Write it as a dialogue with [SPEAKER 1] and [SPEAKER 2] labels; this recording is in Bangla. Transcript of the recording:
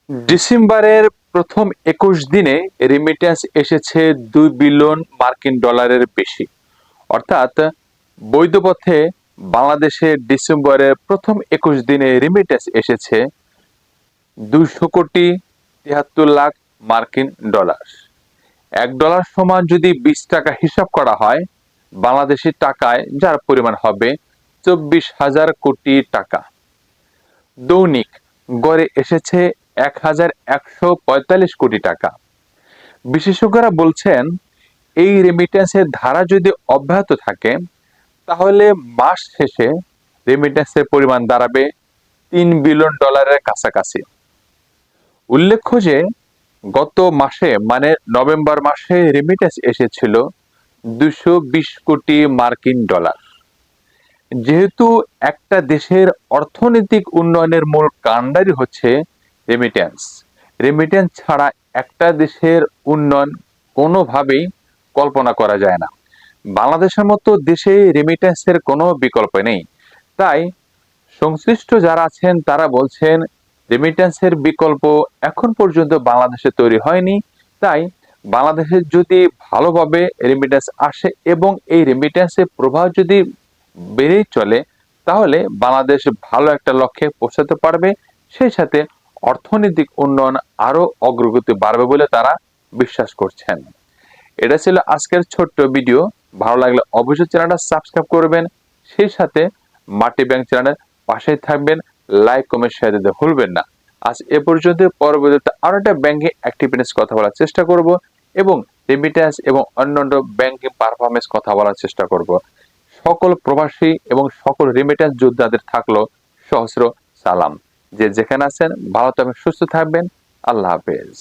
[SPEAKER 1] ডিসেম্বরের প্রথম ২১ দিনে রেমিটেন্স এসেছে $2 বিলিয়ন বেশি। অর্থাৎ বৈধ পথে বাংলাদেশে ডিসেম্বরের প্রথম ২১ দিনে রেমিটেন্স এসেছে $273,73,০০,০০০। $1 সমান যদি 20 টাকা হিসাব করা হয়, বাংলাদেশি টাকায় যার পরিমাণ হবে 24,০০০ কোটি টাকা। দৈনিক গড়ে এসেছে 1,১৪৫ কোটি টাকা। বিশেষজ্ঞরা বলছেন, এই রেমিটেন্সের ধারা যদি অব্যাহত থাকে তাহলে মাস শেষে রেমিটেন্সের পরিমাণ দাঁড়াবে $3 বিলিয়ন কাছাকাছি। উল্লেখ্য যে গত মাসে মানে নভেম্বর মাসে রেমিটেন্স এসেছিল $220 কোটি। যেহেতু একটা দেশের অর্থনৈতিক উন্নয়নের মূল কাণ্ডারি হচ্ছে রেমিটেন্স, রেমিটেন্স ছাড়া একটা দেশের উন্নয়ন কোনোভাবেই কল্পনা করা যায় না। বাংলাদেশের মতো দেশে রেমিটেন্সের কোনো বিকল্প নেই। তাই সংশ্লিষ্ট যারা আছেন তারা বলছেন, রেমিটেন্সের বিকল্প এখন পর্যন্ত বাংলাদেশে তৈরি হয়নি। তাই বাংলাদেশে যদি ভালোভাবে রেমিটেন্স আসে এবং এই রেমিটেন্সের প্রবাহ যদি বেড়েই চলে, তাহলে বাংলাদেশ ভালো একটা লক্ষ্যে পৌঁছাতে পারবে। সেই সাথে অর্থনৈতিক উন্নয়ন আরো অগ্রগতি বাড়বে বলে তারা বিশ্বাস করছেন। এটা ছিল আজকের ছোট্ট ভিডিও। ভালো লাগলে অবশ্যই চ্যানেলটা সাবস্ক্রাইব করবেন। সেই সাথে মাটি ব্যাংক চ্যানেলের পাশেই থাকবেন। লাইক, কমেন্ট, শেয়ার দিতে ভুলবেন না। আজ এ পর্যন্ত। পরবর্তীতে আরো একটা ব্যাংকিং অ্যাক্টিভিটিস কথা বলার চেষ্টা করব এবং রেমিটেন্স এবং অন্যান্য ব্যাংকিং পারফরমেন্স কথা বলার চেষ্টা করব। সকল প্রবাসী এবং সকল রেমিটেন্স যোদ্ধাদের থাকলো সহস্র সালাম। যে যেখানে আছেন ভালো থাকবেন, সুস্থ থাকবেন। আল্লাহ হাফেজ।